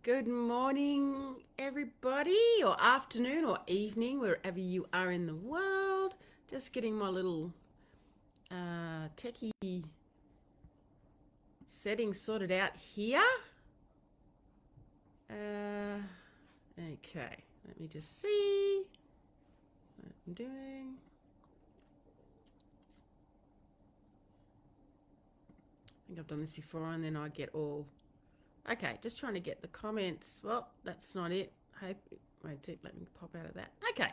Good morning, everybody, or afternoon or evening, wherever you are in the world. Just getting my little techie settings sorted out here. Okay, let me just see what I'm doing. I think I've done this before, and then I get all... Okay, just trying to get the comments. Well, that's not it. Hope wait, let me pop out of that. Okay.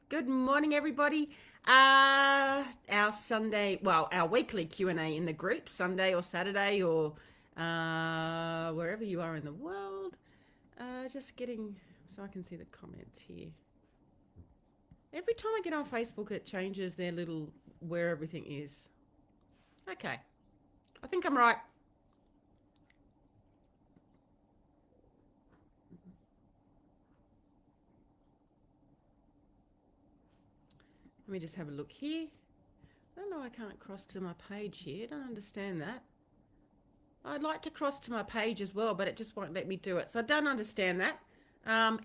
Good morning, everybody. Our Sunday, well, our weekly Q&A in the group, Sunday or Saturday or wherever you are in the world. Just getting, so I can see the comments here. Every time I get on Facebook, it changes their little, where everything is. Okay. I think I'm right. Let me just have a look here. I don't know, I can't cross to my page here. I don't understand that. I'd like to cross to my page as well, but it just won't let me do it. So I don't understand that.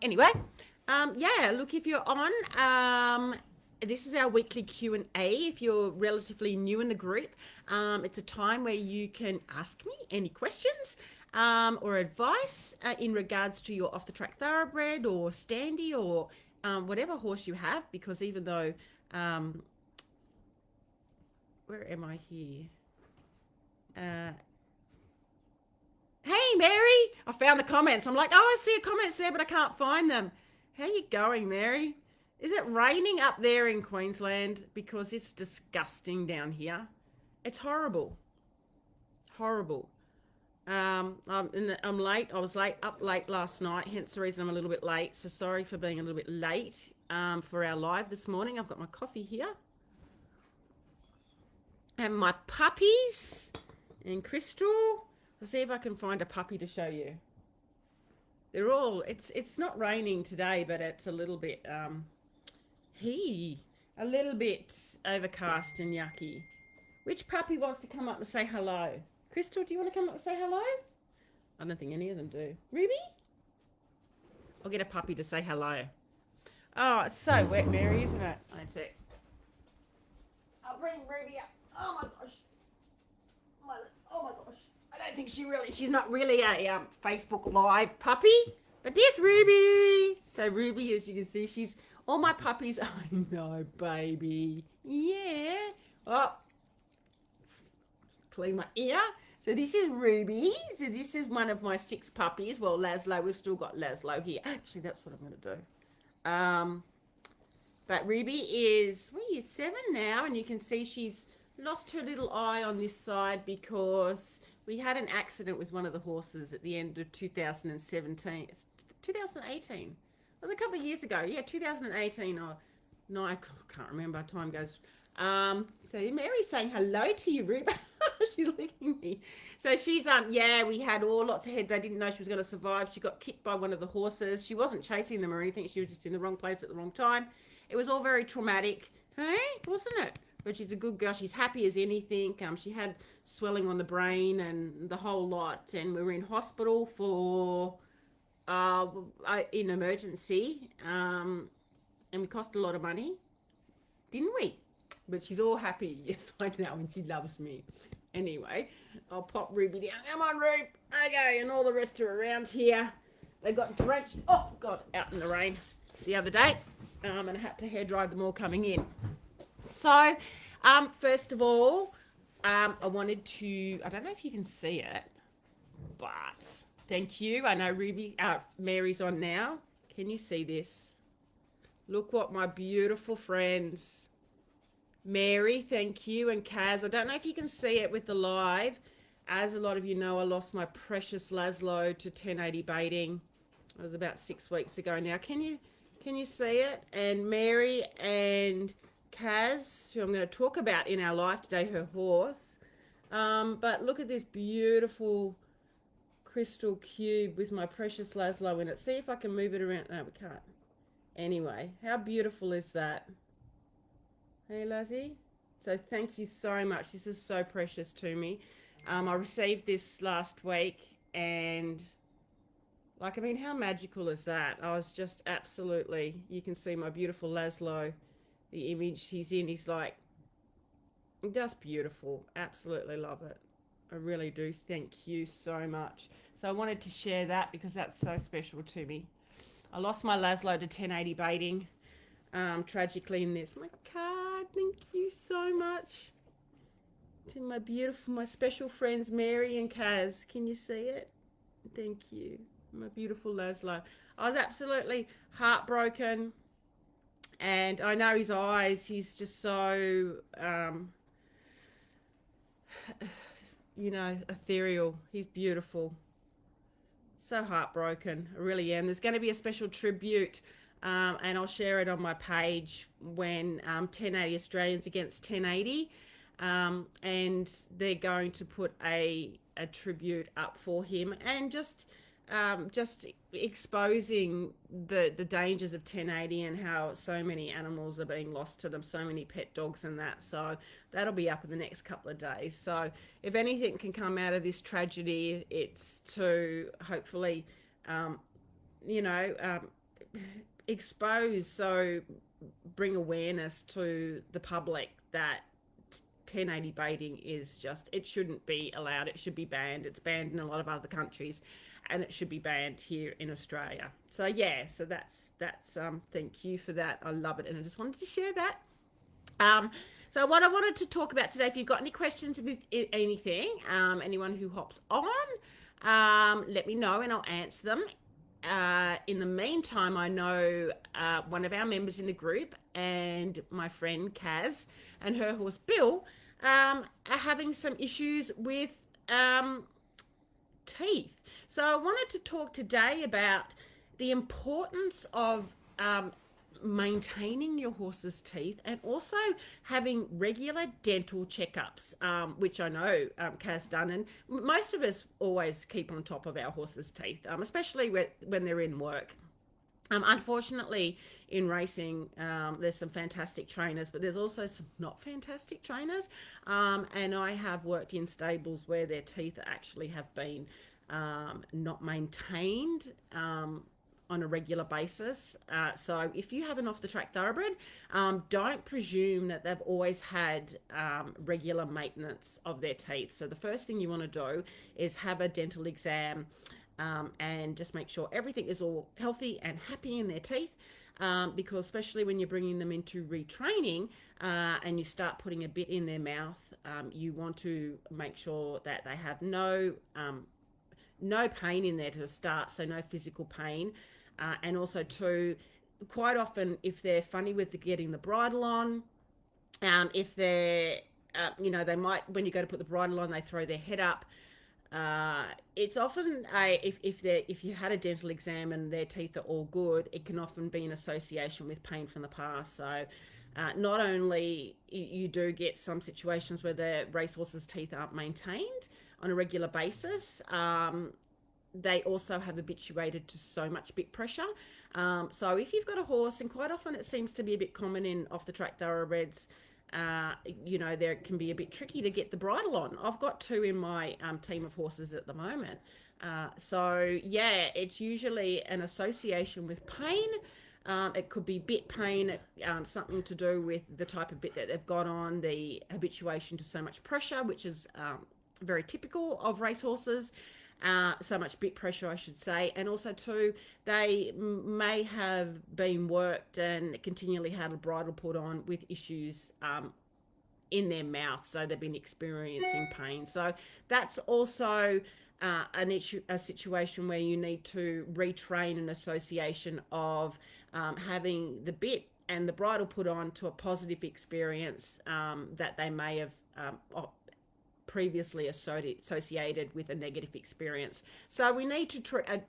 Anyway, yeah, look, if you're on, this is our weekly Q&A. If you're relatively new in the group, it's a time where you can ask me any questions or advice in regards to your off-the-track thoroughbred or standy or whatever horse you have, because even though... where am I here? Hey, Mary! I found the comments. I'm like, oh, I see a comments there, but I can't find them. How you going, Mary? Is it raining up there in Queensland? Because it's disgusting down here. It's horrible. Horrible. I'm late. I was up late last night, hence the reason I'm a little bit late. So sorry for being a little bit late for our live this morning. I've got my coffee here. And my puppies and Crystal. Let's see if I can find a puppy to show you. They're all, it's not raining today, but it's a little bit, a little bit overcast and yucky. Which puppy wants to come up and say hello? Crystal, do you want to come up and say hello? I don't think any of them do. Ruby? I'll get a puppy to say hello. Oh, it's so wet, Mary, isn't it? That's it. I'll bring Ruby up. Oh my gosh. Oh my gosh. I don't think she's not really a Facebook Live puppy. But there's Ruby. So Ruby, as you can see, she's all my puppies. I know, baby. Yeah. Oh. Clean my ear. So this is Ruby. So this is one of my 6 puppies. Well, Laszlo, we've still got Laszlo here. Actually, that's what I'm going to do. But Ruby is, what are you, 7 now? And you can see she's lost her little eye on this side because we had an accident with one of the horses at the end of 2018. It was a couple of years ago. Yeah, 2018 or no, I can't remember. Time goes. So Mary's saying hello to you, Ruby. She's licking me. So she's yeah, we had lots of head. They didn't know she was going to survive. She got kicked by one of the horses. She wasn't chasing them or anything. She was just in the wrong place at the wrong time. It was all very traumatic. Hey, wasn't it? But she's a good girl. She's happy as anything. She had swelling on the brain and the whole lot. And we were in hospital for in emergency. And we cost a lot of money, didn't we? But she's all happy. Yes, I know, and she loves me. Anyway, I'll pop Ruby down. Come on, Rube. Okay, and all the rest are around here. They got drenched, oh, God, out in the rain the other day. And I had to hair dry them all coming in. So, first of all, I wanted to, I don't know if you can see it, but thank you. I know Ruby, Mary's on now. Can you see this? Look what my beautiful friends, Mary, thank you, and Kaz. I don't know if you can see it with the live. As a lot of you know, I lost my precious Laszlo to 1080 baiting. It was about 6 weeks ago now. Can you see it? And Mary and Kaz, who I'm going to talk about in our life today, her horse. But look at this beautiful crystal cube with my precious Laszlo in it. See if I can move it around. No, we can't. Anyway, how beautiful is that? Hey, Lizzie. So thank you so much. This is so precious to me. I received this last week, and like, I mean, how magical is that? I was just absolutely, you can see my beautiful Laszlo, the image he's in. He's like, just beautiful. Absolutely love it. I really do. Thank you so much. So I wanted to share that because that's so special to me. I lost my Laszlo to 1080 baiting, tragically in this. My card, thank you so much. To my beautiful, my special friends Mary and Kaz. Can you see it? Thank you. My beautiful Laszlo. I was absolutely heartbroken, and I know his eyes. He's just so, ethereal. He's beautiful. So heartbroken. I really am. There's going to be a special tribute, and I'll share it on my page when 1080 Australians against 1080. And they're going to put a tribute up for him, and just exposing the dangers of 1080 and how so many animals are being lost to them, so many pet dogs and that. So that'll be up in the next couple of days. So if anything can come out of this tragedy, it's to hopefully expose, so bring awareness to the public that 1080 baiting is just, it shouldn't be allowed. It should be banned. It's banned in a lot of other countries, and it should be banned here in Australia. So yeah, so that's thank you for that. I love it, and I just wanted to share that. So what I wanted to talk about today, if you've got any questions with anything, anyone who hops on, let me know and I'll answer them. In the meantime, I know one of our members in the group and my friend Kaz and her horse Bill are having some issues with teeth. So I wanted to talk today about the importance of maintaining your horse's teeth, and also having regular dental checkups, which I know Kaz done, and most of us always keep on top of our horse's teeth, especially when they're in work. Unfortunately, in racing, there's some fantastic trainers, but there's also some not fantastic trainers. And I have worked in stables where their teeth actually have been not maintained on a regular basis. So if you have an off-the-track thoroughbred, don't presume that they've always had regular maintenance of their teeth. So the first thing you want to do is have a dental exam, and just make sure everything is all healthy and happy in their teeth, because especially when you're bringing them into retraining and you start putting a bit in their mouth, you want to make sure that they have no pain in there to start, so no physical pain. And also too, quite often if they're funny with getting the bridle on, if they're, they might, when you go to put the bridle on, they throw their head up. It's often if you had a dental exam and their teeth are all good, it can often be an association with pain from the past. So not only you do get some situations where the racehorse's teeth aren't maintained on a regular basis, they also have habituated to so much bit pressure. So if you've got a horse, and quite often it seems to be a bit common in off-the-track thoroughbreds, there can be a bit tricky to get the bridle on. I've got two in my team of horses at the moment. So yeah, it's usually an association with pain. It could be bit pain, something to do with the type of bit that they've got on, the habituation to so much pressure, which is very typical of racehorses. So much bit pressure, I should say. And also too, they may have been worked and continually had a bridle put on with issues in their mouth, so they've been experiencing pain. So that's also a situation where you need to retrain an association of having the bit and the bridle put on to a positive experience that they may have previously associated with a negative experience. So we need to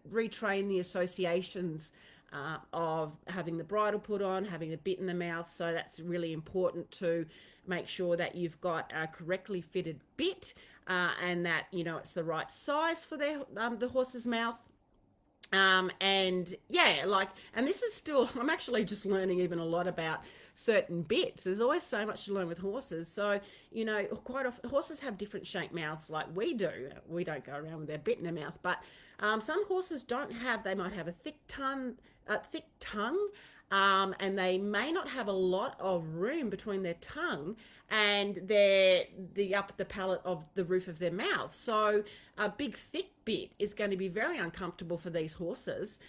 retrain the associations of having the bridle put on, having the bit in the mouth. So that's really important to make sure that you've got a correctly fitted bit, and that it's the right size for the horse's mouth. And yeah, like, and this is still, I'm actually just learning even a lot about certain bits. There's always so much to learn with horses. So, you know, quite often horses have different shaped mouths like we do. We don't go around with their bit in their mouth, but some horses don't have, they might have a thick tongue, and they may not have a lot of room between their tongue and the palate of the roof of their mouth. So a big thick bit is going to be very uncomfortable for these horses.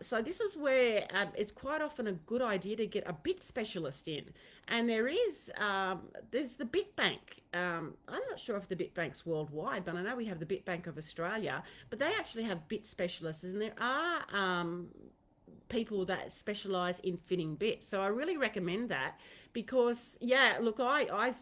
So this is where it's quite often a good idea to get a bit specialist in. And there's the bit bank. I'm not sure if the bit bank's worldwide, but I know we have the bit bank of Australia. But they actually have bit specialists, and there are people that specialize in fitting bits. So I really recommend that because, yeah, look, I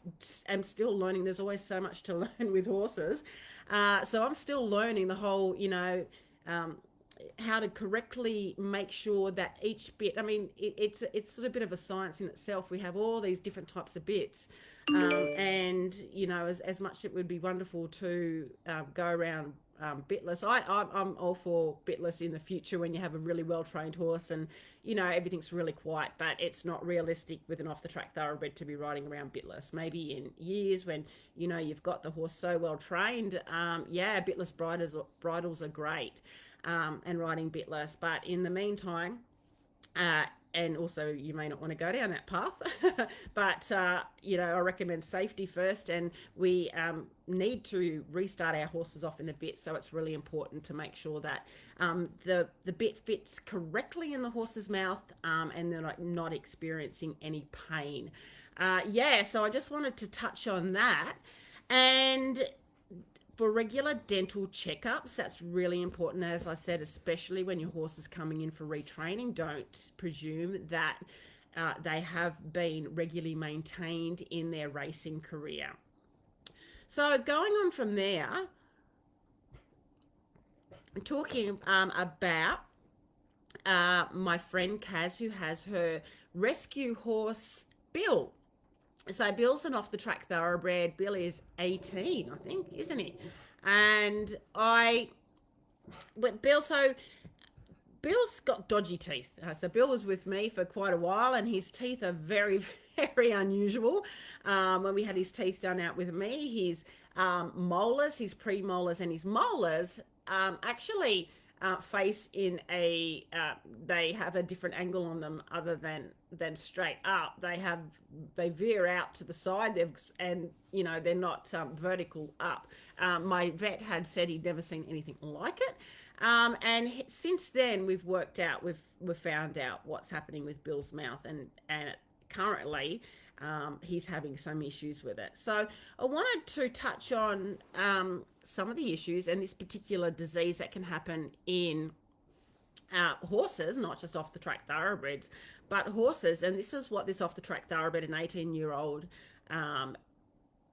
am still learning. There's always so much to learn with horses. So I'm still learning the whole, you know, how to correctly make sure that each bit, I mean, it's sort of a bit of a science in itself. We have all these different types of bits. And, you know, as much it would be wonderful to go around bitless. I'm all for bitless in the future when you have a really well-trained horse and, you know, everything's really quiet, but it's not realistic with an off-the-track thoroughbred to be riding around bitless. Maybe in years when, you know, you've got the horse so well-trained, yeah, bitless bridles are great, and riding bitless. But in the meantime, and also you may not want to go down that path, but you know, I recommend safety first, and we need to restart our horses off in a bit. So it's really important to make sure that the bit fits correctly in the horse's mouth, and they're not experiencing any pain. Yeah, so I just wanted to touch on that. And for regular dental checkups, that's really important. As I said, especially when your horse is coming in for retraining, don't presume that they have been regularly maintained in their racing career. So going on from there, I'm talking about my friend Kaz, who has her rescue horse, Bill. So Bill's an off-the-track thoroughbred. Bill is 18, I think, isn't he? And Bill's got dodgy teeth. So Bill was with me for quite a while, and his teeth are very, very unusual. When we had his teeth done out with me, his molars, his premolars, and his molars actually face in a they have a different angle on them other than straight up. They veer out to the side, and you know, they're not vertical up. My vet had said he'd never seen anything like it, and since then we've found out what's happening with Bill's mouth, and currently he's having some issues with it. So I wanted to touch on some of the issues and this particular disease that can happen in horses, not just off the track thoroughbreds, but horses. And this is what this off the track thoroughbred, an 18-year-old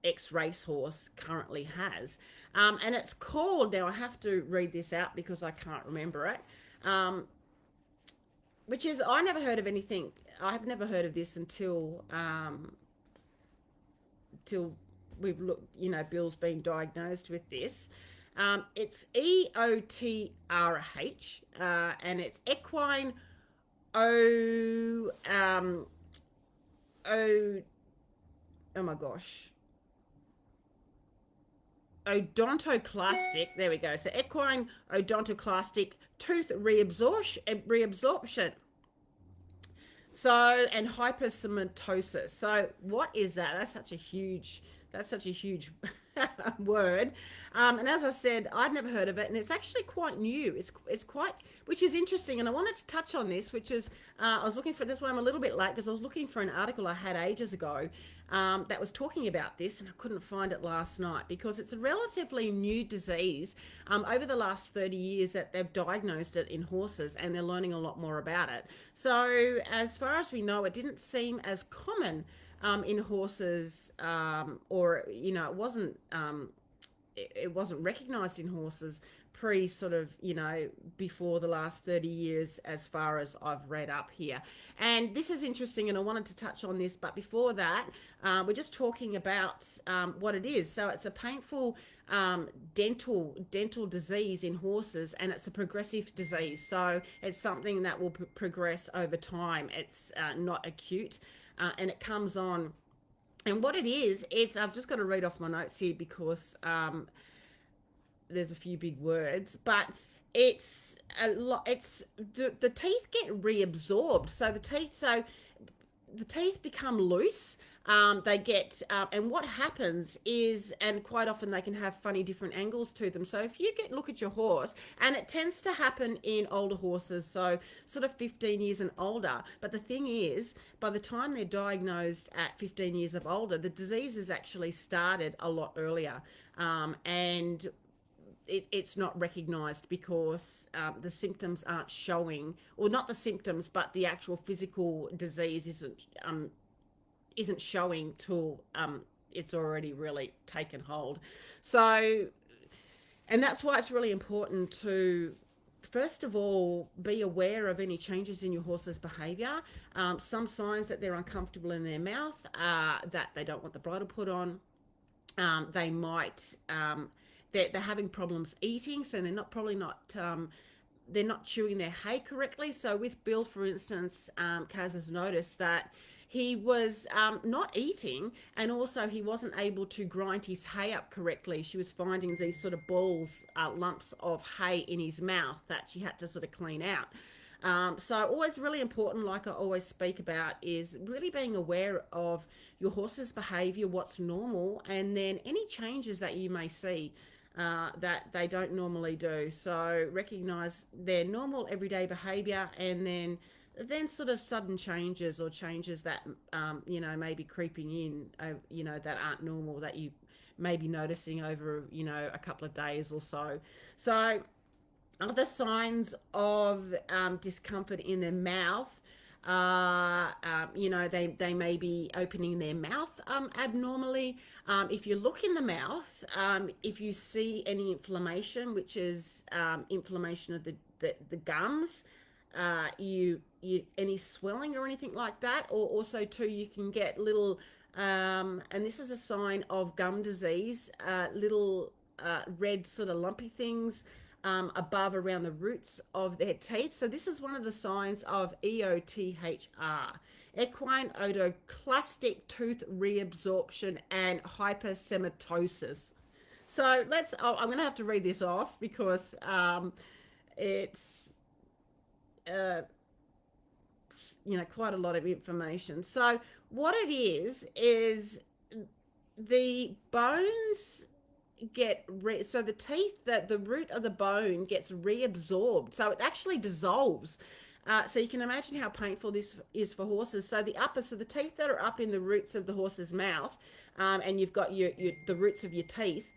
ex-racehorse, currently has. And it's called, now I have to read this out because I can't remember it, which is, I never heard of anything. I've never heard of this until we've looked, you know, Bill's been diagnosed with this. It's EOTRH, and it's equine oh my gosh, Odontoclastic. There we go. So equine odontoclastic tooth reabsorption. So, and hypersomatosis. So what is that? That's such a huge word. And as I said, I'd never heard of it, and it's actually quite new. It's quite, which is interesting. And I wanted to touch on this, which is, I was looking for this one. I'm a little bit late because I was looking for an article I had ages ago that was talking about this, and I couldn't find it last night because it's a relatively new disease over the last 30 years that they've diagnosed it in horses, and they're learning a lot more about it. So as far as we know, it didn't seem as common in horses, or, you know, it wasn't it wasn't recognized in horses pre sort of, you know, before the last 30 years, as far as I've read up here. And this is interesting, and I wanted to touch on this, but before that, we're just talking about what it is. So it's a painful dental disease in horses, and it's a progressive disease. So it's something that will progress over time. It's not acute, and it comes on. And what it is, it's, I've just got to read off my notes here because there's a few big words, but it's a lot. It's the teeth get reabsorbed. So the teeth become loose. They get, and what happens is, and quite often they can have funny different angles to them. So if you look at your horse, and it tends to happen in older horses, so sort of 15 years and older. But the thing is, by the time they're diagnosed at 15 years of older, the disease has actually started a lot earlier. And it's not recognized because the symptoms aren't showing, or not the symptoms, but the actual physical disease isn't showing till it's already really taken hold. So, and that's why it's really important to, first of all, be aware of any changes in your horse's behavior. Some signs that they're uncomfortable in their mouth, that they don't want the bridle put on. They might, they're having problems eating, so they're not chewing their hay correctly. So with Bill, for instance, Kaz has noticed that he was not eating, and also he wasn't able to grind his hay up correctly. She was finding these sort of balls, lumps of hay in his mouth that she had to sort of clean out. So always really important, like I always speak about, is really being aware of your horse's behavior, what's normal, and then any changes that you may see that they don't normally do. So recognize their normal everyday behavior, and then sort of sudden changes, or changes that you know, may be creeping in, you know, that aren't normal, that you may be noticing over, you know, a couple of days or so. So other signs of discomfort in their mouth, you know, they may be opening their mouth abnormally. If you look in the mouth, if you see any inflammation, which is inflammation of the gums, you any swelling or anything like that, or also too, you can get little, and this is a sign of gum disease, little red sort of lumpy things above around the roots of their teeth. So this is one of the signs of EOTHR, equine Odontoclastic tooth reabsorption and hypersematosis. So I'm going to have to read this off because it's you know, quite a lot of information. So what it is the bones get so the teeth, that the root of the bone gets reabsorbed, so it actually dissolves. So you can imagine how painful this is for horses. So the teeth that are up in the roots of the horse's mouth, and you've got the roots of your teeth,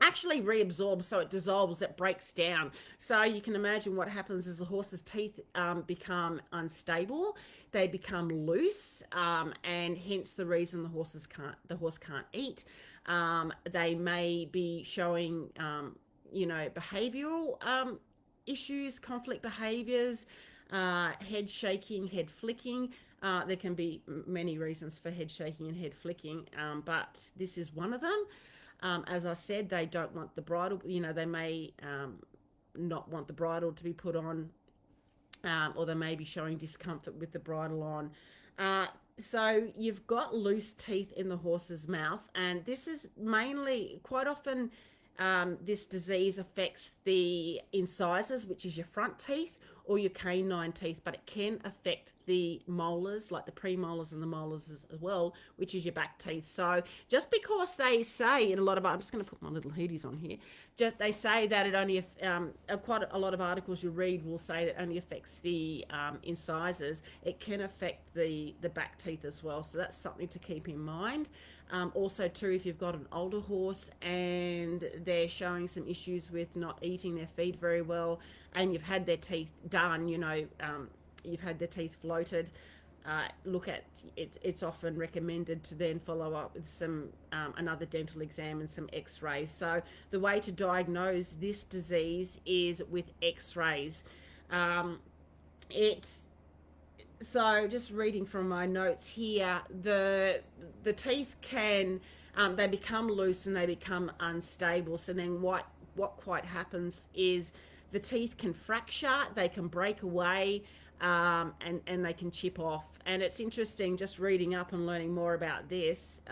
actually reabsorbs, so it dissolves, it breaks down. So you can imagine what happens is the horse's teeth become unstable, they become loose, and hence the reason the horse can't eat. They may be showing you know, behavioral issues, conflict behaviors, head shaking, head flicking. There can be many reasons for head shaking and head flicking, but this is one of them. As I said, they don't want the bridle, you know, they may not want the bridle to be put on, or they may be showing discomfort with the bridle on. So you've got loose teeth in the horse's mouth, and this is mainly, quite often, this disease affects the incisors, which is your front teeth, or your canine teeth, but it can affect the molars, like the premolars and the molars as well, which is your back teeth. So just because they say in a lot of, I'm just going to put my little hoodies on here, just they say that it only, quite a lot of articles you read will say that it only affects the incisors, it can affect the back teeth as well. So that's something to keep in mind. Also too, if you've got an older horse and they're showing some issues with not eating their feed very well, and you've had their teeth done, you know, you've had their teeth floated, look at it. It's often recommended to then follow up with some another dental exam and some x-rays. So the way to diagnose this disease is with x-rays. So just reading from my notes here, the teeth can they become loose and they become unstable. So then what quite happens is the teeth can fracture, they can break away, and they can chip off. And it's interesting just reading up and learning more about this.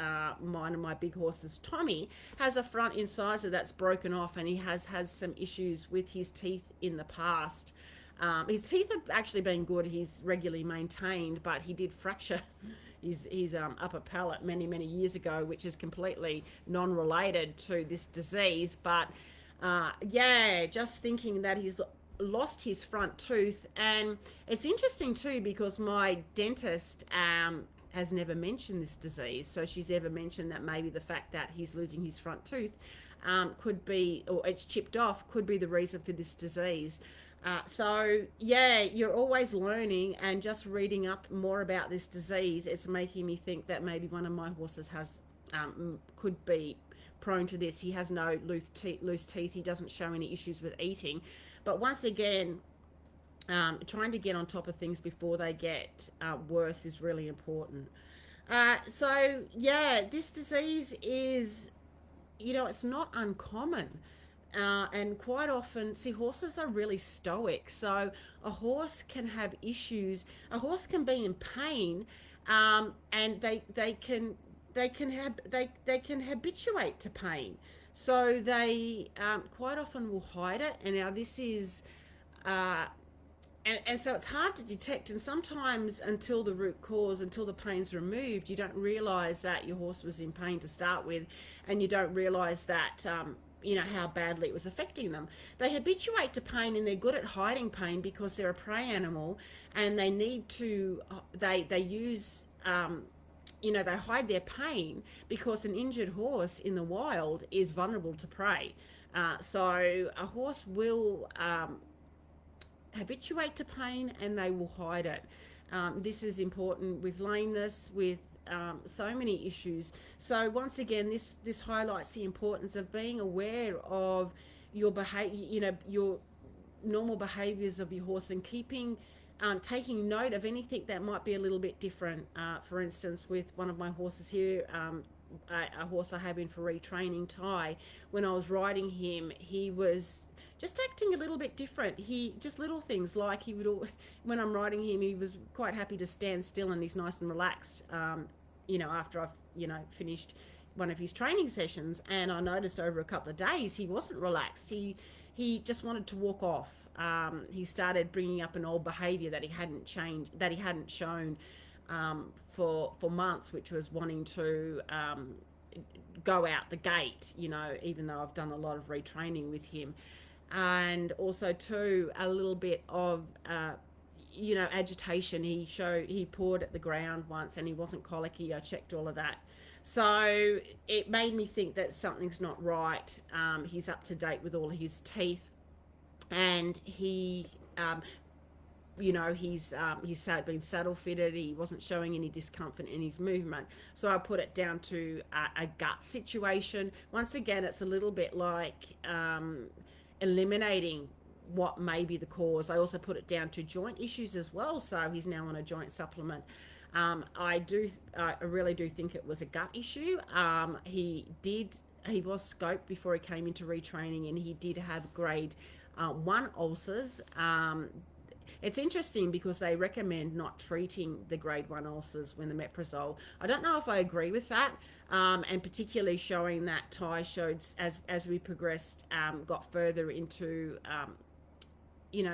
Mine and my big horse's Tommy has a front incisor that's broken off, and he has had some issues with his teeth in the past. His teeth have actually been good. He's regularly maintained, but he did fracture his upper palate many years ago, which is completely non-related to this disease. But yeah, just thinking that he's lost his front tooth. And it's interesting too, because my dentist has never mentioned this disease. So she's ever mentioned that maybe the fact that he's losing his front tooth could be, or it's chipped off, could be the reason for this disease. So yeah, you're always learning, and just reading up more about this disease, it's making me think that maybe one of my horses has could be prone to this. He has no loose teeth. He doesn't show any issues with eating. But once again, trying to get on top of things before they get worse is really important. So yeah, this disease is, it's not uncommon. And quite often, see, horses are really stoic. So a horse can have issues. A horse can be in pain, and they can habituate to pain. So they quite often will hide it. And now this is, and so it's hard to detect. And sometimes until the root cause, until the pain's removed, you don't realize that your horse was in pain to start with, and you don't realize that. How badly it was affecting them. They habituate to pain, and they're good at hiding pain because they're a prey animal, and they need to, they use, they hide their pain because an injured horse in the wild is vulnerable to prey. So a horse will habituate to pain, and they will hide it. This is important with lameness, with so many issues. So once again, this highlights the importance of being aware of your behavior, your normal behaviors of your horse, and taking note of anything that might be a little bit different. For instance, with one of my horses here, a horse I have in for retraining, Ty, when I was riding him, he was just acting a little bit different. Just little things like when I'm riding him, he was quite happy to stand still, and he's nice and relaxed, after I've, finished one of his training sessions. And I noticed over a couple of days, he wasn't relaxed. He just wanted to walk off. He started bringing up an old behavior that he hadn't shown for months, which was wanting to go out the gate, even though I've done a lot of retraining with him. And also too, a little bit of agitation. He pawed at the ground once, and he wasn't colicky. I checked all of that, so it made me think that something's not right. He's up to date with all his teeth, and he's been saddle fitted. He wasn't showing any discomfort in his movement, so I put it down to a gut situation. Once again, it's a little bit like eliminating what may be the cause. I also put it down to joint issues as well, so he's now on a joint supplement. I really do think it was a gut issue. He was scoped before he came into retraining, and he did have grade 1 ulcers. It's interesting because they recommend not treating the grade 1 ulcers when the metrazole. I don't know if I agree with that, and particularly showing that Ty showed as we progressed, got further into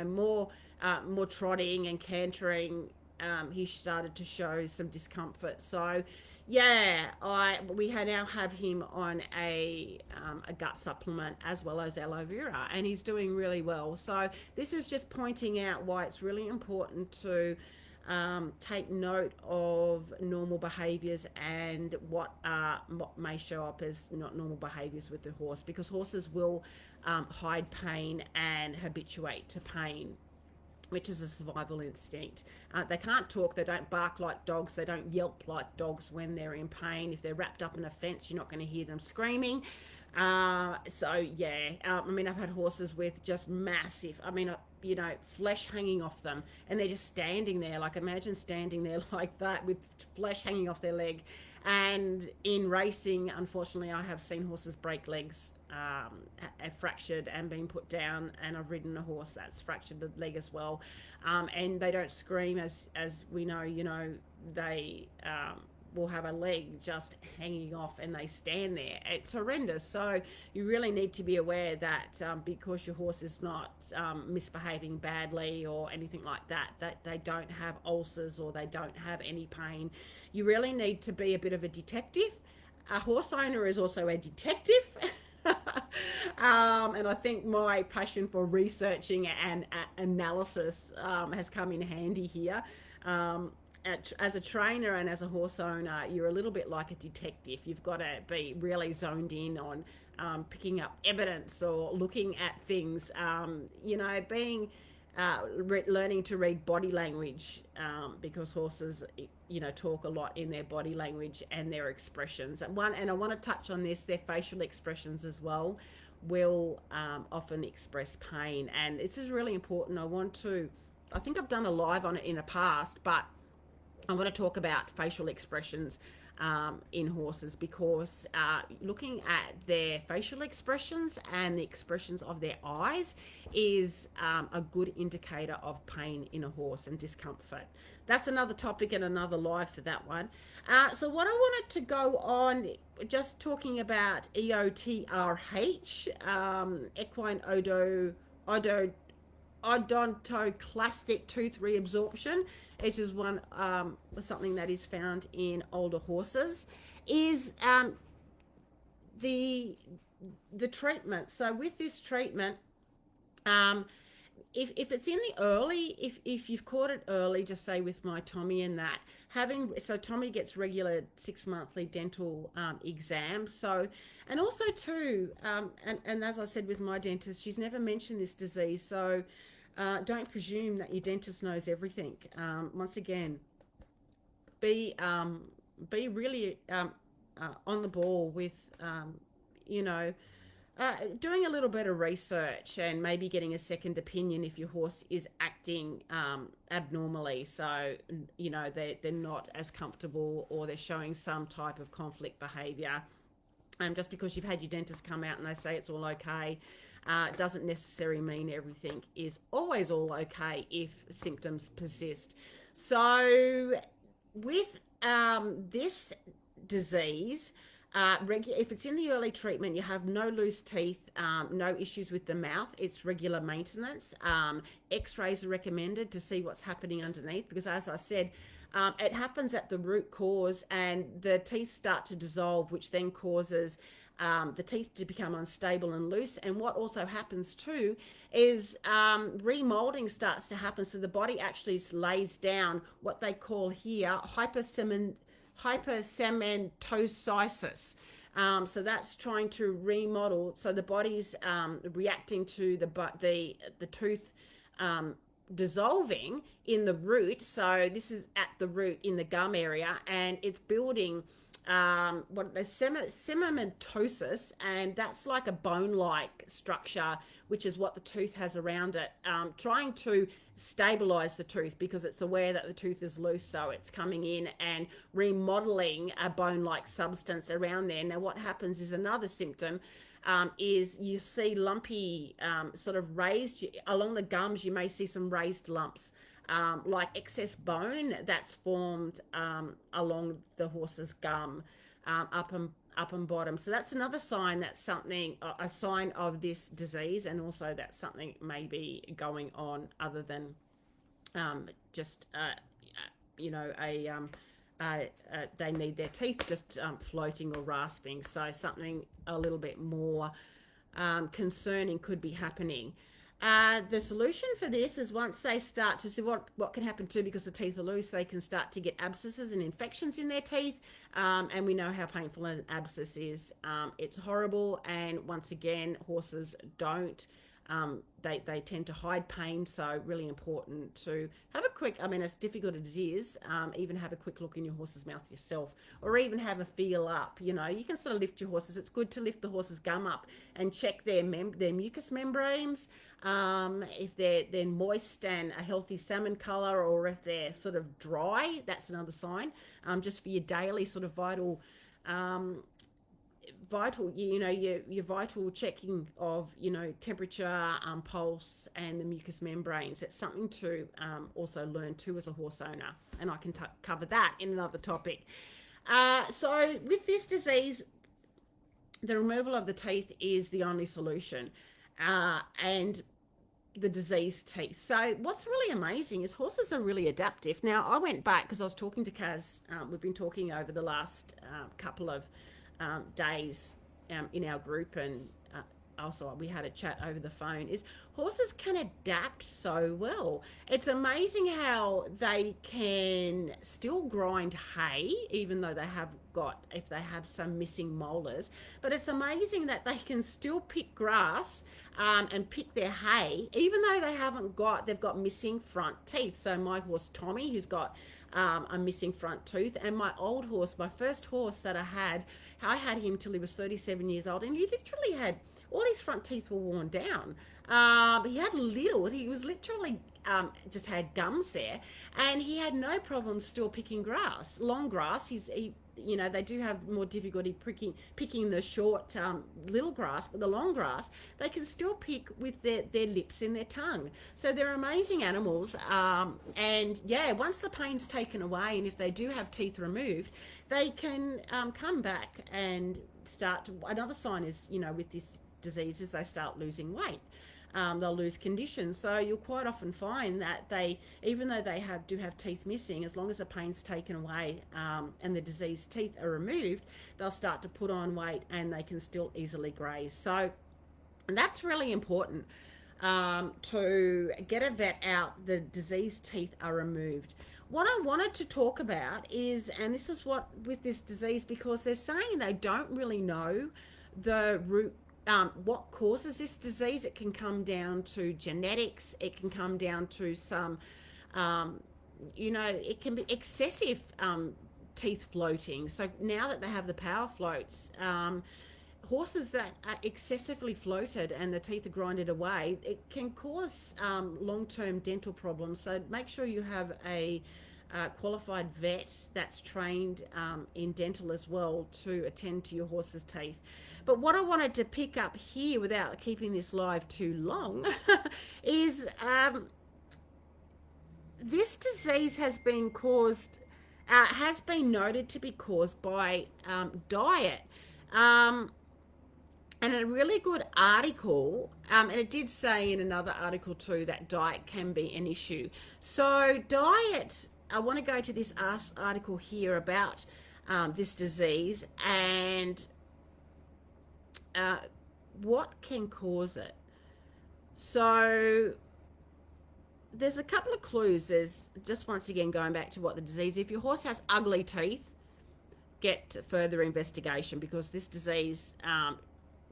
more trotting and cantering. He started to show some discomfort. So yeah, we now have him on a gut supplement as well as aloe vera, and he's doing really well. So this is just pointing out why it's really important to take note of normal behaviors and what may show up as not normal behaviors with the horse, because horses will hide pain and habituate to pain. which is a survival instinct. They can't talk, they don't bark like dogs, they don't yelp like dogs when they're in pain. If they're wrapped up in a fence, you're not going to hear them screaming. So yeah, I mean, I've had horses with just massive, you know, flesh hanging off them, and they're just standing there. Like, imagine standing there like that with flesh hanging off their leg. And in racing, unfortunately, I have seen horses break legs, fractured and been put down, and I've ridden a horse that's fractured the leg as well. And they don't scream, as we know. You know, they will have a leg just hanging off, and they stand there. It's horrendous. So you really need to be aware that because your horse is not misbehaving badly or anything like that, that they don't have ulcers or they don't have any pain. You really need to be a bit of a detective. A horse owner is also a detective. And I think my passion for researching and analysis has come in handy here. As a trainer and as a horse owner, you're a little bit like a detective. You've got to be really zoned in on picking up evidence or looking at things, you know, being learning to read body language, because horses, you know, talk a lot in their body language and their expressions. And I want to touch on this, their facial expressions as well will often express pain. And this is really important. I think I've done a live on it in the past, but I want to talk about facial expressions in horses, because looking at their facial expressions and the expressions of their eyes is a good indicator of pain in a horse and discomfort. That's another topic and another live for that one. So what I wanted to go on, just talking about EOTRH, equine odontoclastic tooth reabsorption, which is something that is found in older horses, is the treatment. So with this treatment, if it's in the early, if you've caught it early, just say with my Tommy and that, so Tommy gets regular 6-monthly dental exams. So, and also too, and as I said with my dentist, she's never mentioned this disease. So don't presume that your dentist knows everything. Once again, be really on the ball with, you know, doing a little bit of research and maybe getting a second opinion if your horse is acting abnormally. So, you know, they're not as comfortable or they're showing some type of conflict behavior. Just because you've had your dentist come out and they say it's all okay, doesn't necessarily mean everything is always all okay if symptoms persist. So with this disease, if it's in the early treatment, you have no loose teeth, no issues with the mouth, it's regular maintenance. X-rays are recommended to see what's happening underneath, because as I said, it happens at the root cause and the teeth start to dissolve, which then causes the teeth to become unstable and loose. And what also happens too is remolding starts to happen. So the body actually lays down what they call here hypercementosis. So that's trying to remodel. So the body's reacting to the tooth dissolving in the root. So this is at the root in the gum area, and it's building cementosis, and that's like a bone-like structure, which is what the tooth has around it, trying to stabilize the tooth because it's aware that the tooth is loose, so it's coming in and remodeling a bone-like substance around there. Now what happens is another symptom is you see lumpy, sort of raised, along the gums you may see some raised lumps, like excess bone that's formed along the horse's gum, up and bottom. So that's another sign that something, a sign of this disease, and also that something may be going on other than just you know, they need their teeth just floating or rasping. So something a little bit more concerning could be happening. The solution for this is once they start to see what can happen too, because the teeth are loose, they can start to get abscesses and infections in their teeth. And we know how painful an abscess is. It's horrible. And once again, horses don't They tend to hide pain, so really important to have a quick, I mean, as difficult as it is, even have a quick look in your horse's mouth yourself, or even have a feel up. You know, you can sort of lift your horses. It's good to lift the horse's gum up and check their mucous membranes, if they're moist and a healthy salmon color, or if they're sort of dry. That's another sign, just for your daily sort of vital, you know, your vital checking of, you know, temperature, pulse, and the mucous membranes. It's something to also learn too as a horse owner, and I can cover that in another topic. So with this disease, the removal of the teeth is the only solution, and the diseased teeth. So what's really amazing is horses are really adaptive. Now, I went back because I was talking to Kaz. We've been talking over the last couple of days in our group, and also we had a chat over the phone. Is horses can adapt so well. It's amazing how they can still grind hay, even though they have got, if they have some missing molars, but it's amazing that they can still pick grass and pick their hay, even though they've got missing front teeth. So my horse Tommy, who's got a missing front tooth, and my old horse, my first horse that I had him till he was 37 years old, and he literally had all his front teeth were worn down. He had little. He was literally just had gums there, and he had no problem still picking grass, long grass. You know, they do have more difficulty picking the short little grass, but the long grass they can still pick with their lips and their tongue. So they're amazing animals. And yeah, once the pain's taken away, and if they do have teeth removed, they can come back and start to, another sign is, you know, with this disease is they start losing weight. They'll lose condition. So you'll quite often find that they, even though they do have teeth missing, as long as the pain's taken away and the diseased teeth are removed, they'll start to put on weight, and they can still easily graze. So, and that's really important, to get a vet out, the diseased teeth are removed. What I wanted to talk about is, and this is what with this disease, because they're saying they don't really know the root, what causes this disease. It can come down to genetics. It can come down to some, you know, it can be excessive teeth floating. So now that they have the power floats, horses that are excessively floated and the teeth are grinded away, it can cause long-term dental problems. So make sure you have a qualified vet that's trained in dental as well to attend to your horse's teeth. But what I wanted to pick up here, without keeping this live too long, is this disease has been caused, has been noted to be caused by diet. And a really good article, and it did say in another article too that diet can be an issue. So diet, I want to go to this article here about this disease and what can cause it. So there's a couple of clues. There's just, once again, going back to what the disease, if your horse has ugly teeth, get further investigation, because this disease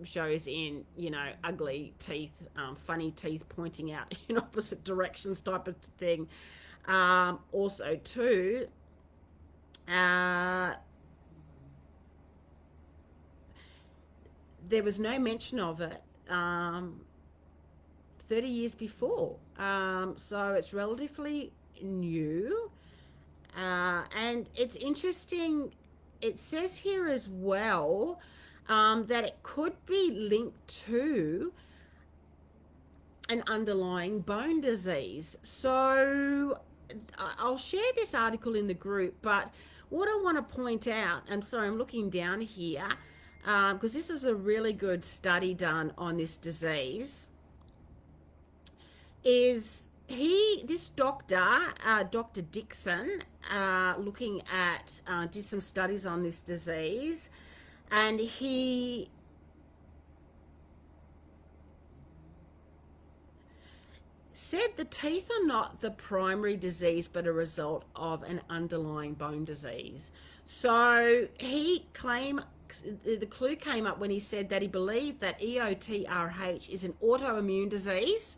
shows in, you know, ugly teeth, funny teeth pointing out in opposite directions type of thing. Also too, there was no mention of it 30 years before, so it's relatively new, and it's interesting. It says here as well that it could be linked to an underlying bone disease. So I'll share this article in the group, but what I want to point out, I'm sorry, I'm looking down here, because this is a really good study done on this disease, is this doctor, Dr. Dixon, looking at, did some studies on this disease, and he said the teeth are not the primary disease, but a result of an underlying bone disease. So he the clue came up when he said that he believed that EOTRH is an autoimmune disease.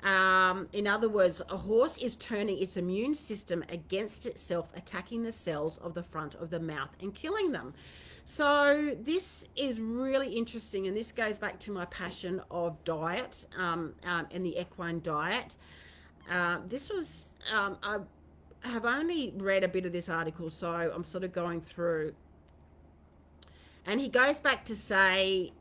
In other words, a horse is turning its immune system against itself, attacking the cells of the front of the mouth and killing them. So this is really interesting, and this goes back to my passion of diet and the equine diet. This was, I have only read a bit of this article, so I'm sort of going through. And he goes back to say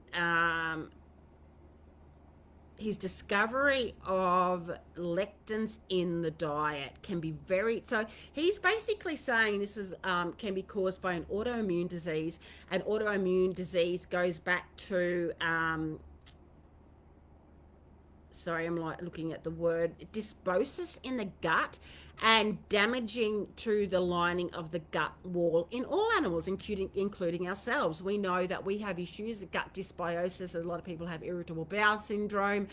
his discovery of lectins in the diet can be very, so he's basically saying this is can be caused by an autoimmune disease. An autoimmune disease goes back to sorry, I'm like looking at the word, dysbiosis in the gut, and damaging to the lining of the gut wall in all animals, including ourselves. We know that we have issues with gut dysbiosis. A lot of people have irritable bowel syndrome.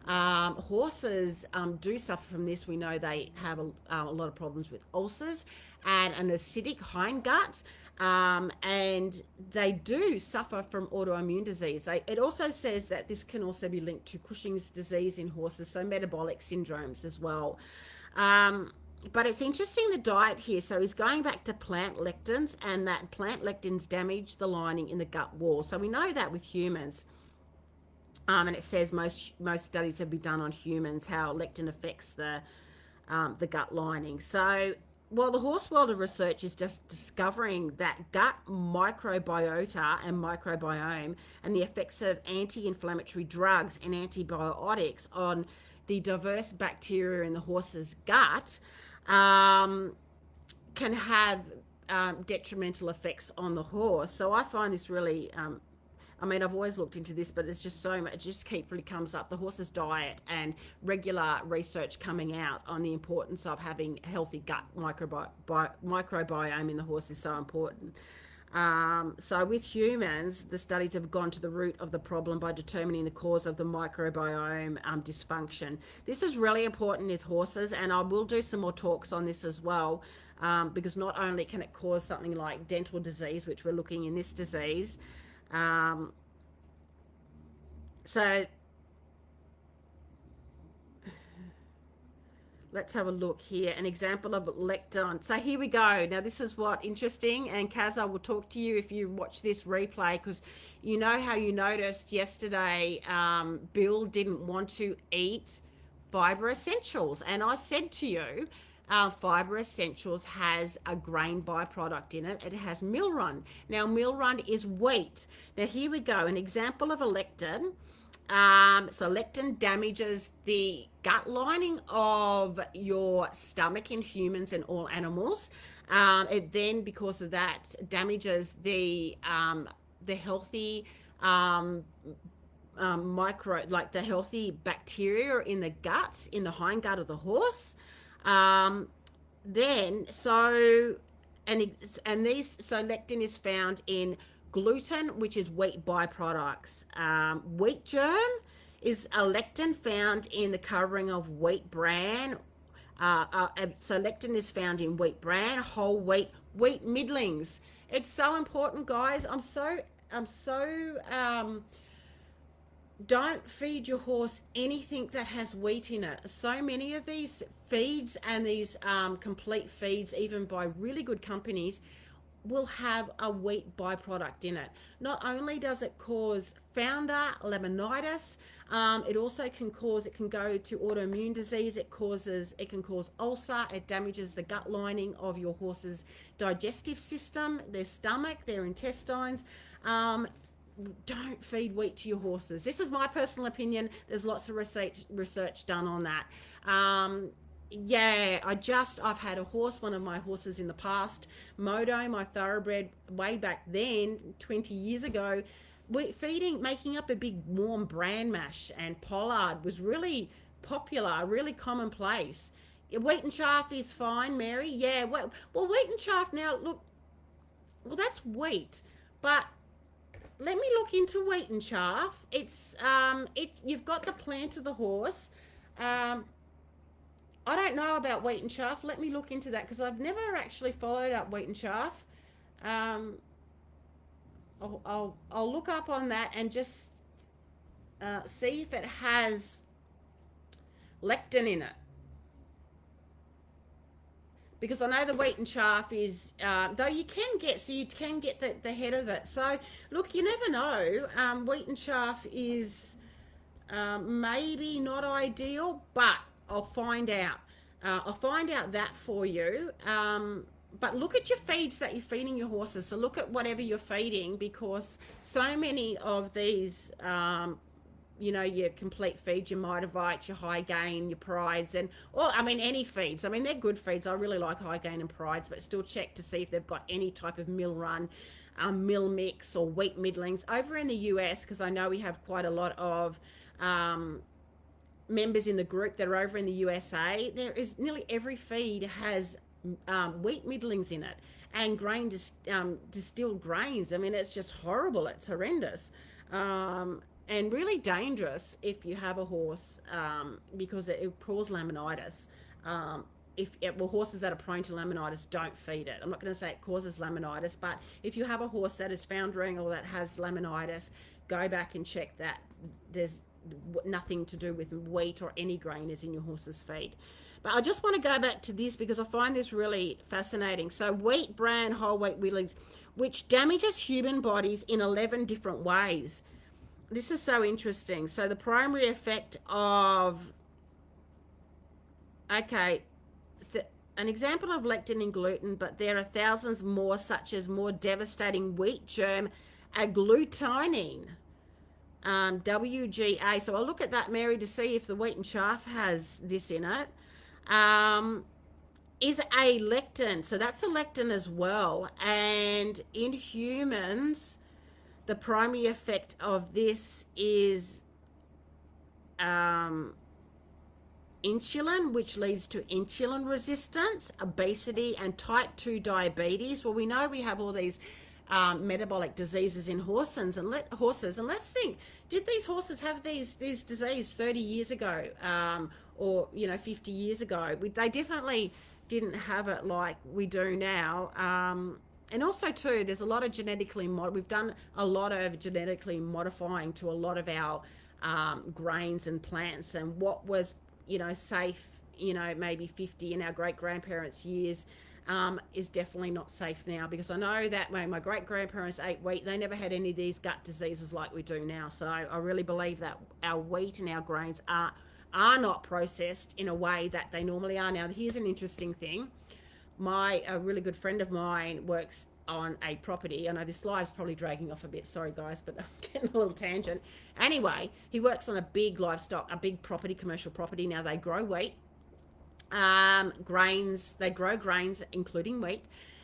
Horses do suffer from this. We know they have a lot of problems with ulcers and an acidic hindgut. And they do suffer from autoimmune disease. It also says that this can also be linked to Cushing's disease in horses, so metabolic syndromes as well. But it's interesting, the diet here. So he's going back to plant lectins, and that plant lectins damage the lining in the gut wall. So we know that with humans. And it says most studies have been done on humans, how lectin affects the gut lining. So, well, the horse world of research is just discovering that gut microbiota and microbiome and the effects of anti-inflammatory drugs and antibiotics on the diverse bacteria in the horse's gut can have detrimental effects on the horse. So I find this really, I mean, I've always looked into this, but it's just so much, it just really comes up. The horse's diet and regular research coming out on the importance of having a healthy gut microbiome in the horse is so important. So with humans, the studies have gone to the root of the problem by determining the cause of the microbiome dysfunction. This is really important with horses, and I will do some more talks on this as well, because not only can it cause something like dental disease, which we're looking in this disease, so let's have a look here. An example of lectin. So here we go. Now this is what interesting, and Kaz, I will talk to you if you watch this replay, because you know how you noticed yesterday Bill didn't want to eat fiber essentials, and I said to you, fiber essentials has a grain byproduct in it. It has milrun. Now milrun is wheat. Now here we go. An example of a lectin. So lectin damages the gut lining of your stomach in humans and all animals. It then, because of that, damages the healthy like the healthy bacteria in the gut, in the hindgut of the horse. Then so lectin is found in gluten, which is wheat byproducts. Wheat germ is a lectin found in the covering of wheat bran. So lectin is found in wheat bran, whole wheat, wheat middlings. It's so important, guys. I'm so don't feed your horse anything that has wheat in it. So many of these feeds and these complete feeds, even by really good companies, will have a wheat byproduct in it. Not only does it cause founder laminitis, it also can go to autoimmune disease. It can cause ulcer. It damages the gut lining of your horse's digestive system, their stomach, their intestines. Don't feed wheat to your horses. This is my personal opinion. There's lots of research done on that. Yeah, I've had a horse, one of my horses in the past, Modo, my thoroughbred, way back then, 20 years ago, making up a big warm bran mash, and pollard was really popular, really commonplace. Wheat and chaff is fine, Mary. Yeah, well, wheat and chaff now, look, well, that's wheat, but let me look into wheat and chaff. It's you've got the plant of the horse. I don't know about wheat and chaff. Let me look into that, because I've never actually followed up wheat and chaff. I'll look up on that and just see if it has lectin in it, because I know the wheat and chaff is, though you can get the head of it. So look, you never know. Wheat and chaff is maybe not ideal, but I'll find out. I'll find out that for you. But look at your feeds that you're feeding your horses. So look at whatever you're feeding, because so many of these, your complete feeds, your Mitavite, your high gain, your prides, any feeds. I mean, they're good feeds. I really like high gain and prides, but still check to see if they've got any type of mill run, mill mix or wheat middlings. Over in the US, because I know we have quite a lot of members in the group that are over in the USA, there is nearly every feed has wheat middlings in it and distilled grains. I mean, it's just horrible. It's horrendous. And really dangerous if you have a horse, because it causes laminitis. Horses that are prone to laminitis, don't feed it. I'm not going to say it causes laminitis, but if you have a horse that is foundering or that has laminitis, go back and check that there's nothing to do with wheat or any grain is in your horse's feed. But I just want to go back to this because I find this really fascinating. So wheat, bran, whole wheat middlings, which damages human bodies in 11 different ways. This is so interesting. So the primary effect of, an example of lectin in gluten, but there are thousands more, such as more devastating wheat germ agglutinin, WGA. So I'll look at that, Mary, to see if the wheat and chaff has this in it. Is a lectin. So that's a lectin as well. And in humans, the primary effect of this is insulin, which leads to insulin resistance, obesity, and type 2 diabetes. Well, we know we have all these metabolic diseases in horses, and let's think, did these horses have these disease 30 years ago, or 50 years ago? They definitely didn't have it like we do now. And also too, there's a lot of we've done a lot of genetically modifying to a lot of our grains and plants, and what was safe maybe 50 in our great grandparents' years is definitely not safe now, because I know that when my great grandparents ate wheat, they never had any of these gut diseases like we do now. So I really believe that our wheat and our grains are not processed in a way that they normally are. Now, here's an interesting thing. A really good friend of mine works on a property. I know this live's probably dragging off a bit, sorry guys, but I'm getting a little tangent. Anyway, he works on a big property, commercial property. Now they grow wheat, grains, they grow grains, including wheat,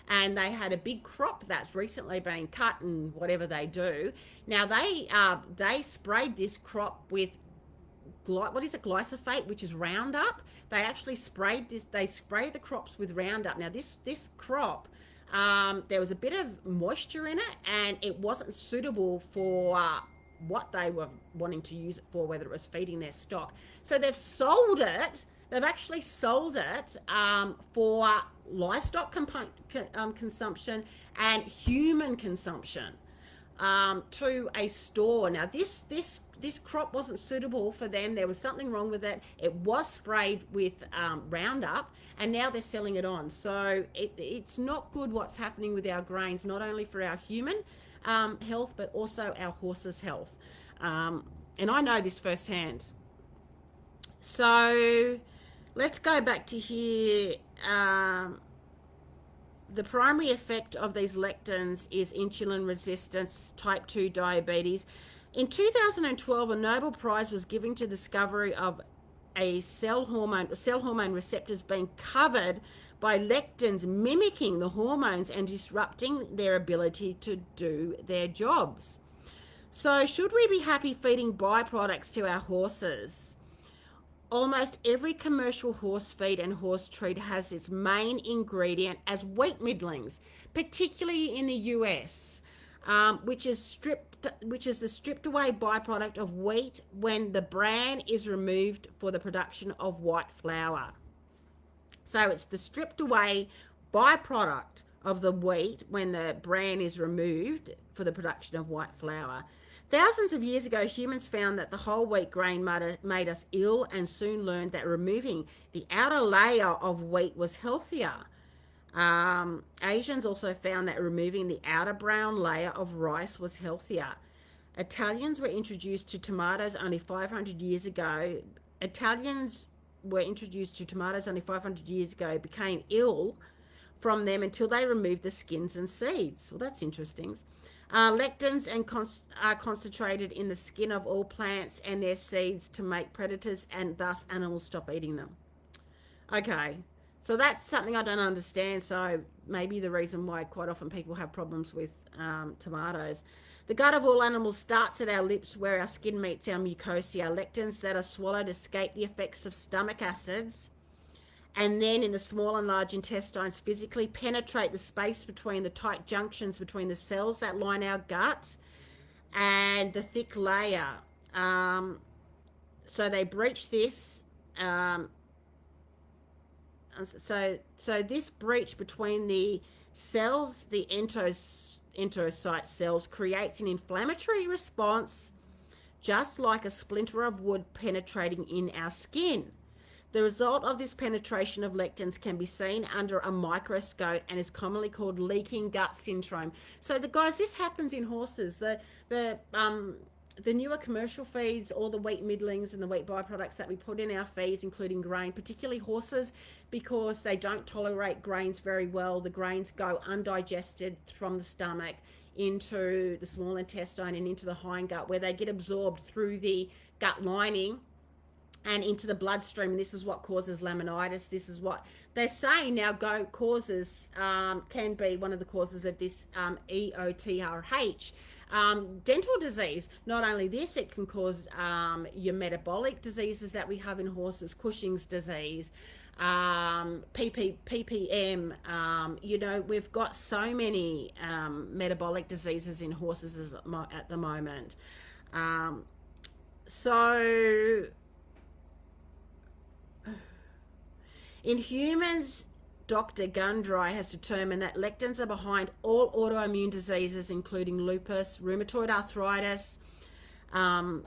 and they had a big crop that's recently been cut and whatever they do. Now they sprayed this crop with glyphosate, which is Roundup. They actually sprayed the crops with Roundup. Now this crop, there was a bit of moisture in it, and it wasn't suitable for what they were wanting to use it for, whether it was feeding their stock. So they've actually sold it for livestock consumption and human consumption to a store. Now this crop wasn't suitable for them. There was something wrong with it. It was sprayed with Roundup, and now they're selling it on. So it's not good what's happening with our grains, not only for our human health, but also our horses' health. And I know this firsthand. So let's go back to here. The primary effect of these lectins is insulin resistance, type 2 diabetes. In 2012, a Nobel Prize was given to the discovery of cell hormone receptors being covered by lectins, mimicking the hormones and disrupting their ability to do their jobs. So should we be happy feeding byproducts to our horses? Almost every commercial horse feed and horse treat has its main ingredient as wheat middlings, particularly in the US, which is the stripped away byproduct of wheat when the bran is removed for the production of white flour. So it's the stripped away byproduct of the wheat when the bran is removed for the production of white flour. Thousands of years ago, humans found that the whole wheat grain made us ill and soon learned that removing the outer layer of wheat was healthier. Asians also found that removing the outer brown layer of rice was healthier. Italians were introduced to tomatoes only 500 years ago. Became ill from them until they removed the skins and seeds. Well, that's interesting. Lectins are concentrated in the skin of all plants and their seeds to make predators, and thus animals stop eating them. Okay, so that's something I don't understand. So maybe the reason why quite often people have problems with tomatoes. The gut of all animals starts at our lips where our skin meets our mucosa. Lectins that are swallowed escape the effects of stomach acids, and then in the small and large intestines physically penetrate the space between the tight junctions between the cells that line our gut and the thick layer. So they breach this. So this breach between the cells, the enterocyte cells, creates an inflammatory response, just like a splinter of wood penetrating in our skin. The result of this penetration of lectins can be seen under a microscope and is commonly called leaking gut syndrome. So guys, this happens in horses. The newer commercial feeds, all the wheat middlings and the wheat byproducts that we put in our feeds, including grain, particularly horses, because they don't tolerate grains very well. The grains go undigested from the stomach into the small intestine and into the hindgut, where they get absorbed through the gut lining and into the bloodstream. And this is what causes laminitis. This is what they're saying now can be one of the causes of this EOTRH. Dental disease. Not only this, it can cause your metabolic diseases that we have in horses, Cushing's disease, PPM. We've got so many metabolic diseases in horses at the moment. So in humans, Dr. Gundry has determined that lectins are behind all autoimmune diseases, including lupus, rheumatoid arthritis,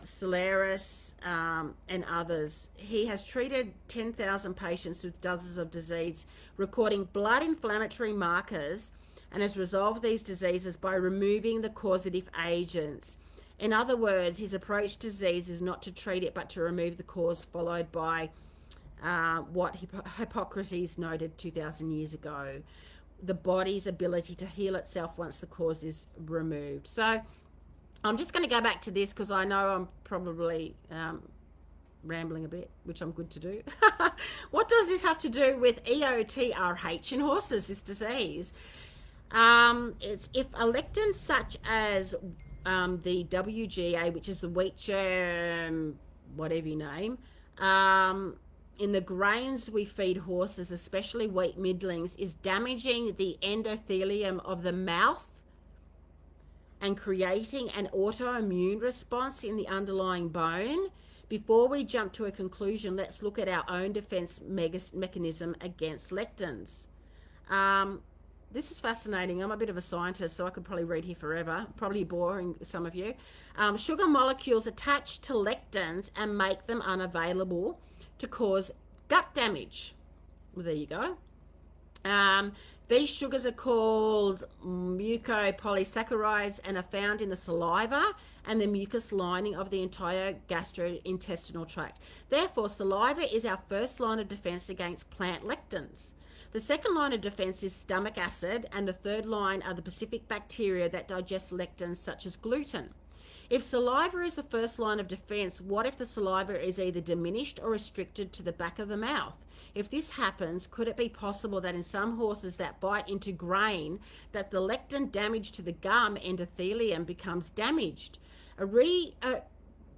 sclerosis, and others. He has treated 10,000 patients with dozens of diseases, recording blood inflammatory markers, and has resolved these diseases by removing the causative agents. In other words, his approach to disease is not to treat it, but to remove the cause, followed by what Hippocrates noted 2,000 years ago, the body's ability to heal itself once the cause is removed. So I'm just going to go back to this because I know I'm probably rambling a bit, which I'm good to do. What does this have to do with EOTRH in horses, this disease? It's if a lectin such as the WGA, which is the wheat germ, whatever you name, in the grains we feed horses, especially wheat middlings, is damaging the endothelium of the mouth and creating an autoimmune response in the underlying bone. Before we jump to a conclusion, let's look at our own defense mechanism against lectins. This is fascinating. I'm a bit of a scientist, so I could probably read here forever. Probably boring some of you. Sugar molecules attach to lectins and make them unavailable to cause gut damage. Well, there you go. These sugars are called mucopolysaccharides and are found in the saliva and the mucous lining of the entire gastrointestinal tract. Therefore, saliva is our first line of defense against plant lectins. The second line of defense is stomach acid, and the third line are the specific bacteria that digest lectins, such as gluten. If saliva is the first line of defense, what if the saliva is either diminished or restricted to the back of the mouth? If this happens, could it be possible that in some horses that bite into grain, that the lectin damage to the gum endothelium becomes damaged? A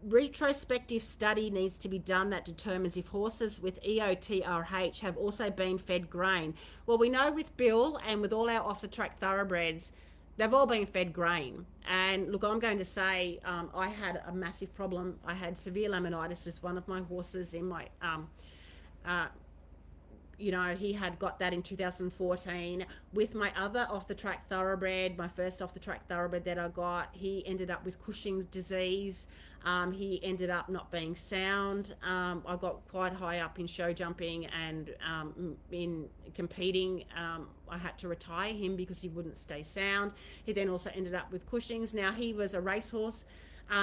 retrospective study needs to be done that determines if horses with EOTRH have also been fed grain. Well, we know with Bill and with all our off-the-track thoroughbreds, they've all been fed grain. And look, I'm going to say I had a massive problem. I had severe laminitis with one of my horses in my you know, he had got that in 2014 with my other Off The Track Thoroughbred, my first Off The Track Thoroughbred that I got. He ended up with Cushing's disease. He ended up not being sound. I got quite high up in show jumping and in competing. I had to retire him because he wouldn't stay sound. He then also ended up with Cushing's. Now, he was a racehorse.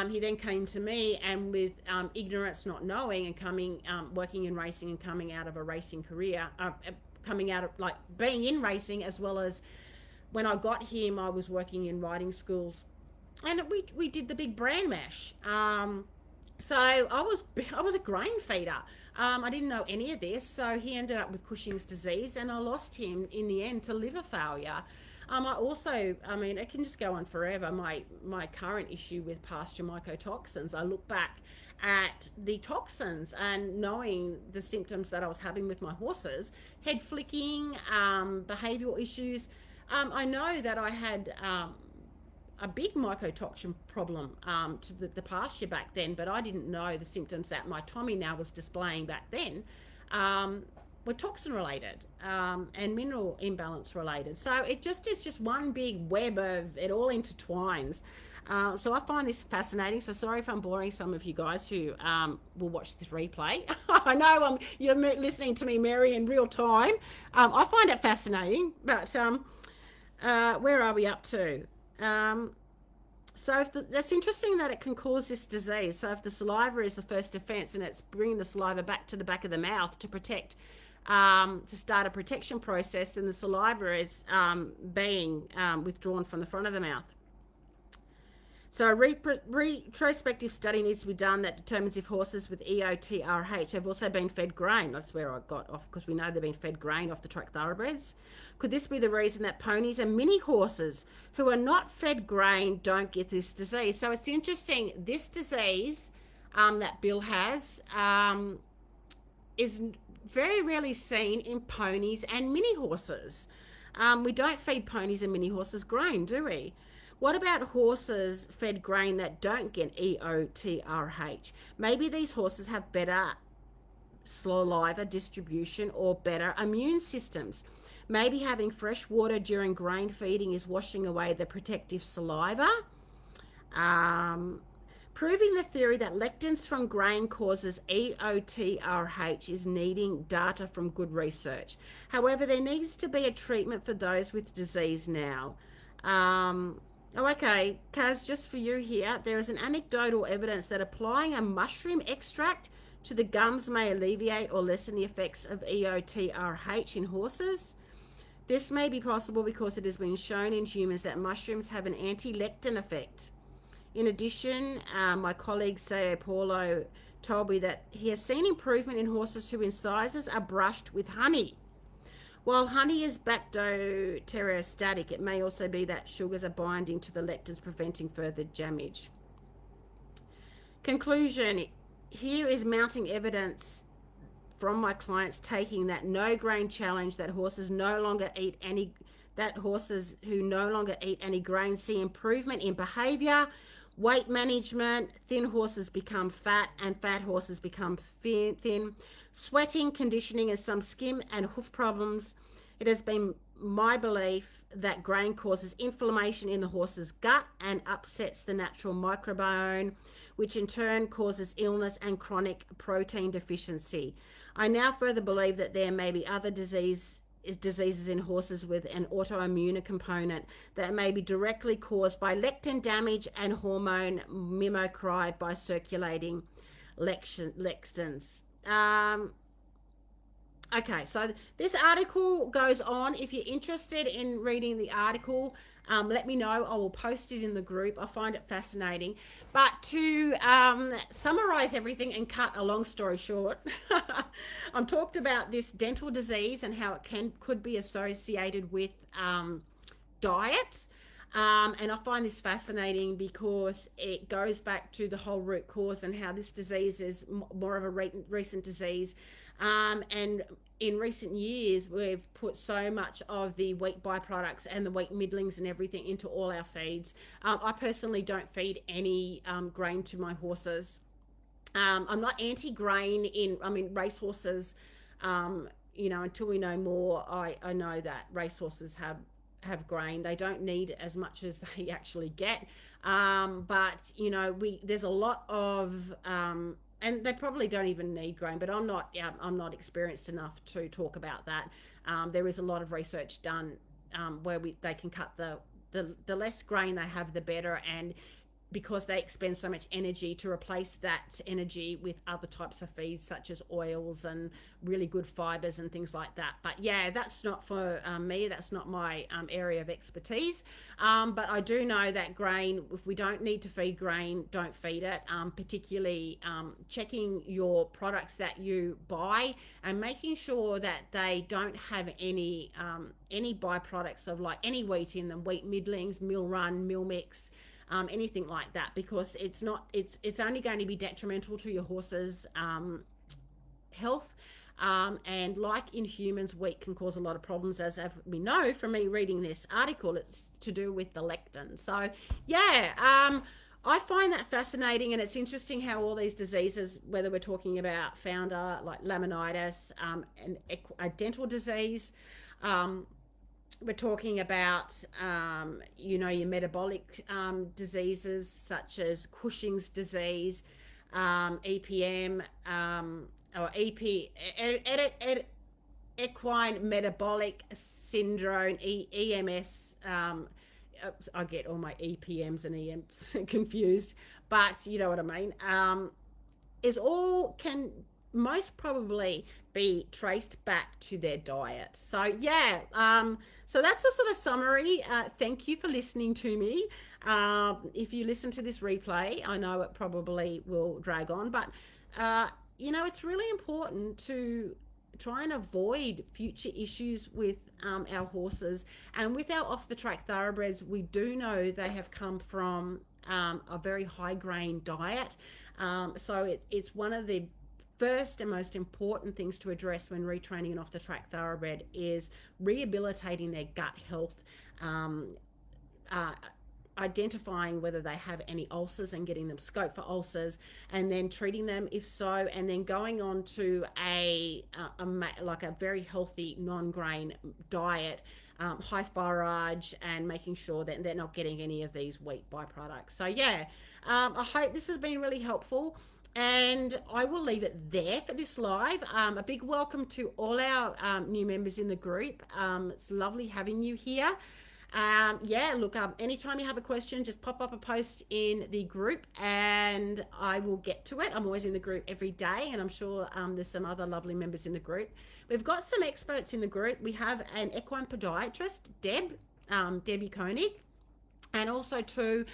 He then came to me, and with ignorance, not knowing, and coming, working in racing and coming out of a racing career, coming out of like being in racing, as well as when I got him, I was working in riding schools, and we did the big brand mash. So I was a grain feeder. I didn't know any of this, so he ended up with Cushing's disease, and I lost him in the end to liver failure. I mean, it can just go on forever. My current issue with pasture mycotoxins, I look back at the toxins and knowing the symptoms that I was having with my horses, head flicking, behavioral issues. I know that I had a big mycotoxin problem to the pasture back then, but I didn't know the symptoms that my Tommy now was displaying back then were toxin related and mineral imbalance related. So it just is just one big web of it all intertwines. So I find this fascinating. So sorry if I'm boring some of you guys who will watch this replay. I know you're listening to me, Mary, in real time. I find it fascinating, but where are we up to? So that's interesting that it can cause this disease. So if the saliva is the first defense and it's bringing the saliva back to the back of the mouth to protect, to start a protection process, then the saliva is being withdrawn from the front of the mouth. So a retrospective study needs to be done that determines if horses with EOTRH have also been fed grain. That's where I got off, because we know they've been fed grain off the track thoroughbreds. Could this be the reason that ponies and mini horses who are not fed grain don't get this disease? So it's interesting, this disease that Bill has is very rarely seen in ponies and mini horses. We don't feed ponies and mini horses grain, do we? What about horses fed grain that don't get EOTRH? Maybe these horses have better saliva distribution or better immune systems. Maybe having fresh water during grain feeding is washing away the protective saliva. Proving the theory that lectins from grain causes EOTRH is needing data from good research. However, there needs to be a treatment for those with disease now. Oh, okay, Kaz, just for you here, there is an anecdotal evidence that applying a mushroom extract to the gums may alleviate or lessen the effects of EOTRH in horses. This may be possible because it has been shown in humans that mushrooms have an anti-lectin effect. In addition, my colleague Sao Paulo told me that he has seen improvement in horses whose incisors are brushed with honey. While honey is bacteriostatic, it may also be that sugars are binding to the lectins, preventing further damage. Conclusion, here is mounting evidence from my clients taking that no grain challenge that horses who no longer eat any grain see improvement in behavior, weight management, thin horses become fat and fat horses become thin, sweating, conditioning, and some skin and hoof problems. It has been my belief that grain causes inflammation in the horse's gut and upsets the natural microbiome, which in turn causes illness and chronic protein deficiency. I now further believe that there may be other diseases in horses with an autoimmune component that may be directly caused by lectin damage and hormone mimicry by circulating lectins. Okay, so this article goes on. If you're interested in reading the article, let me know. I will post it in the group. I find it fascinating. But to summarize everything and cut a long story short, I'm talked about this dental disease and how it could be associated with diet. And I find this fascinating because it goes back to the whole root cause and how this disease is more of a recent disease. And in recent years, we've put so much of the wheat byproducts and the wheat middlings and everything into all our feeds. I personally don't feed any grain to my horses. I'm not anti-grain racehorses you know, until we know more, I know that racehorses have grain. They don't need as much as they actually get. But, you know, there's a lot of, and they probably don't even need grain, but I'm not experienced enough to talk about that. There is a lot of research done where they can cut the less grain they have, the better, and because they expend so much energy to replace that energy with other types of feeds such as oils and really good fibers and things like that. But yeah, that's not for me. That's not my area of expertise. But I do know that grain, if we don't need to feed grain, don't feed it. Particularly checking your products that you buy and making sure that they don't have any byproducts of like any wheat in them, wheat middlings, meal run, meal mix, anything like that, because it's only going to be detrimental to your horse's health. And like in humans, wheat can cause a lot of problems, as we know from me reading this article. It's to do with the lectin. So yeah, I find that fascinating, and it's interesting how all these diseases, whether we're talking about founder like laminitis, and a dental disease, we're talking about, you know, your metabolic diseases such as Cushing's disease, EPM, or equine metabolic syndrome, EMS. I get all my EPMs and EMs confused, but you know what I mean. Is all can most probably be traced back to their diet. So yeah, so that's a sort of summary. Thank you for listening to me. If you listen to this replay, I know it probably will drag on, but you know, it's really important to try and avoid future issues with our horses. And with our off-the-track thoroughbreds, we do know they have come from a very high grain diet. So it's one of the first and most important things to address when retraining an off-the-track thoroughbred is rehabilitating their gut health, identifying whether they have any ulcers and getting them scoped for ulcers, and then treating them if so, and then going on to a very healthy non-grain diet, high forage, and making sure that they're not getting any of these wheat byproducts. So yeah, I hope this has been really helpful, and I will leave it there for this live. A big welcome to all our new members in the group. It's lovely having you here. Yeah, look, anytime you have a question, just pop up a post in the group and I will get to it. I'm always in the group every day, and I'm sure there's some other lovely members in the group. We've got some experts in the group. We have an equine podiatrist, Debbie Koenig, and also too,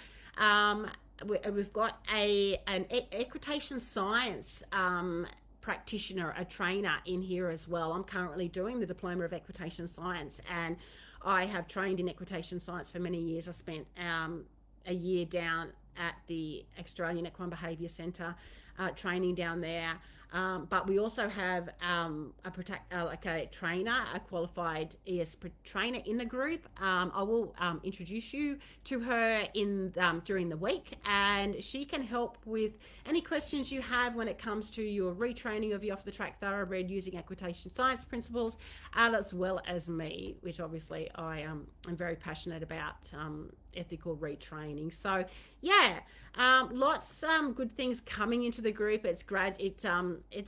we've got an equitation science practitioner, a trainer in here as well. I'm currently doing the Diploma of Equitation Science, and I have trained in equitation science for many years. I spent a year down at the Australian Equine Behaviour Centre, training down there. But we also have a trainer, a qualified ES trainer in the group. I will introduce you to her during the week, and she can help with any questions you have when it comes to your retraining of your off-the-track thoroughbred using Equitation Science Principles, as well as me, which obviously I am very passionate about ethical retraining. So yeah, lots good things coming into the group. It's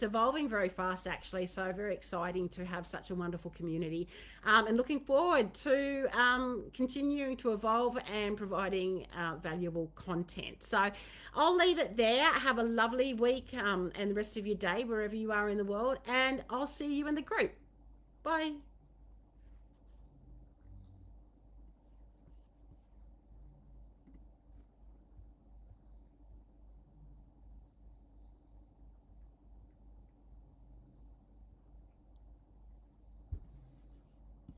evolving very fast actually, so very exciting to have such a wonderful community, and looking forward to continuing to evolve and providing valuable content. So I'll leave it there. Have a lovely week and the rest of your day wherever you are in the world, and I'll see you in the group. Bye.